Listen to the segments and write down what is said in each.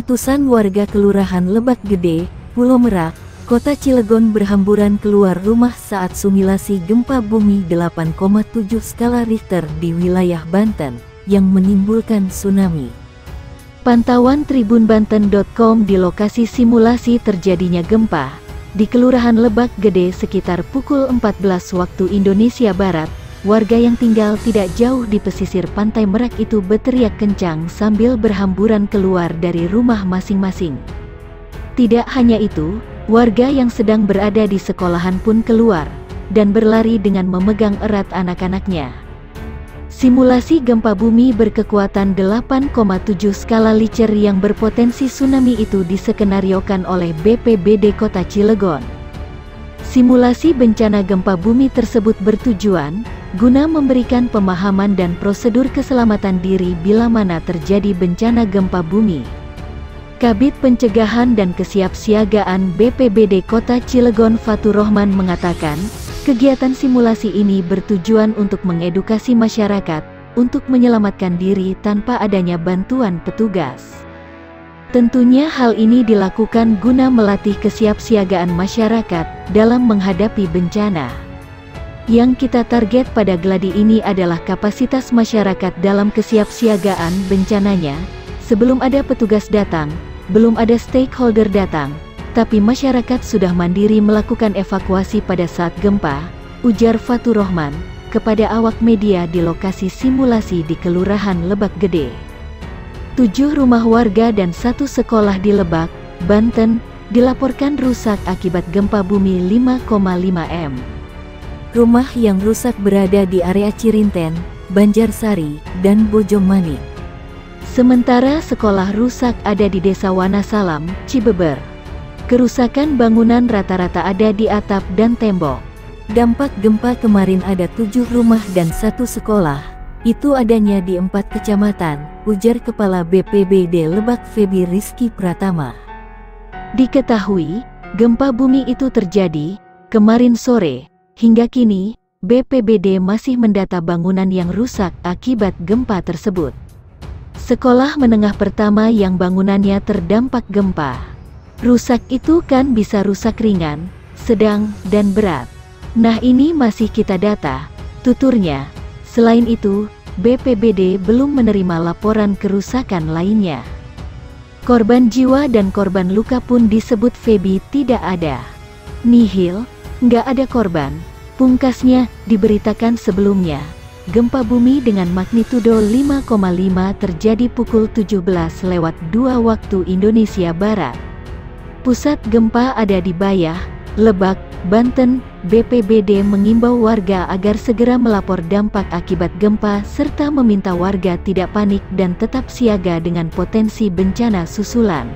Ratusan warga Kelurahan Lebak Gede, Pulau Merak, Kota Cilegon berhamburan keluar rumah saat simulasi gempa bumi 8,7 skala Richter di wilayah Banten, yang menimbulkan tsunami. Pantauan tribunbanten.com di lokasi simulasi terjadinya gempa, di Kelurahan Lebak Gede sekitar pukul 14 waktu Indonesia Barat, warga yang tinggal tidak jauh di pesisir pantai Merak itu berteriak kencang sambil berhamburan keluar dari rumah masing-masing. Tidak hanya itu, warga yang sedang berada di sekolahan pun keluar, dan berlari dengan memegang erat anak-anaknya. Simulasi gempa bumi berkekuatan 8,7 skala Richter yang berpotensi tsunami itu diskenariokan oleh BPBD Kota Cilegon. Simulasi bencana gempa bumi tersebut bertujuan guna memberikan pemahaman dan prosedur keselamatan diri bila mana terjadi bencana gempa bumi. Kabid Pencegahan dan Kesiapsiagaan BPBD Kota Cilegon Fatur Rohman mengatakan, kegiatan simulasi ini bertujuan untuk mengedukasi masyarakat untuk menyelamatkan diri tanpa adanya bantuan petugas. Tentunya hal ini dilakukan guna melatih kesiapsiagaan masyarakat dalam menghadapi bencana. Yang kita target pada gladi ini adalah kapasitas masyarakat dalam kesiapsiagaan bencananya. Sebelum ada petugas datang, belum ada stakeholder datang, tapi masyarakat sudah mandiri melakukan evakuasi pada saat gempa, ujar Fatur Rohman kepada awak media di lokasi simulasi di Kelurahan Lebak Gede. 7 rumah warga dan 1 sekolah di Lebak, Banten, dilaporkan rusak akibat gempa bumi 5,5 m. Rumah yang rusak berada di area Cirinten, Banjarsari, dan Bojongmanik. Sementara sekolah rusak ada di Desa Wanasalam, Cibeber. Kerusakan bangunan rata-rata ada di atap dan tembok. Dampak gempa kemarin ada 7 rumah dan 1 sekolah. Itu adanya di 4 kecamatan, ujar Kepala BPBD Lebak Febi Rizky Pratama. Diketahui, gempa bumi itu terjadi kemarin sore. Hingga kini, BPBD masih mendata bangunan yang rusak akibat gempa tersebut. Sekolah menengah pertama yang bangunannya terdampak gempa. Rusak itu kan bisa rusak ringan, sedang, dan berat. Nah ini masih kita data, tuturnya. Selain itu, BPBD belum menerima laporan kerusakan lainnya. Korban jiwa dan korban luka pun disebut Febi tidak ada. Nihil, nggak ada korban. Pungkasnya, diberitakan sebelumnya, gempa bumi dengan magnitudo 5,5 terjadi pukul 17:02 waktu Indonesia Barat. Pusat gempa ada di Bayah, Lebak, Banten. BPBD mengimbau warga agar segera melapor dampak akibat gempa serta meminta warga tidak panik dan tetap siaga dengan potensi bencana susulan.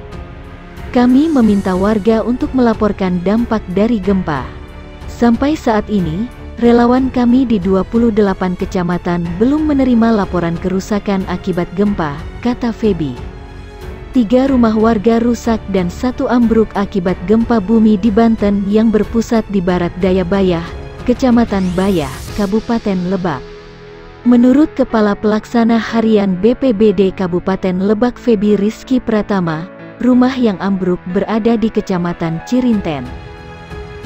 Kami meminta warga untuk melaporkan dampak dari gempa. Sampai saat ini, relawan kami di 28 kecamatan belum menerima laporan kerusakan akibat gempa, kata Febi. 3 rumah warga rusak dan 1 ambruk akibat gempa bumi di Banten yang berpusat di barat daya Bayah, Kecamatan Bayah, Kabupaten Lebak. Menurut Kepala Pelaksana Harian BPBD Kabupaten Lebak Febi Rizky Pratama, rumah yang ambruk berada di Kecamatan Cirinten.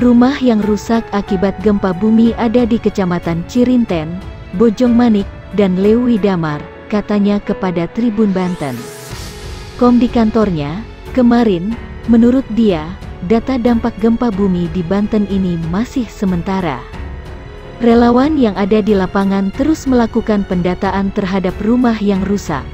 Rumah yang rusak akibat gempa bumi ada di Kecamatan Cirinten, Bojongmanik, dan Lewi Damar, katanya kepada Tribun Banten. Di kantornya, kemarin, menurut dia, data dampak gempa bumi di Banten ini masih sementara. Relawan yang ada di lapangan terus melakukan pendataan terhadap rumah yang rusak.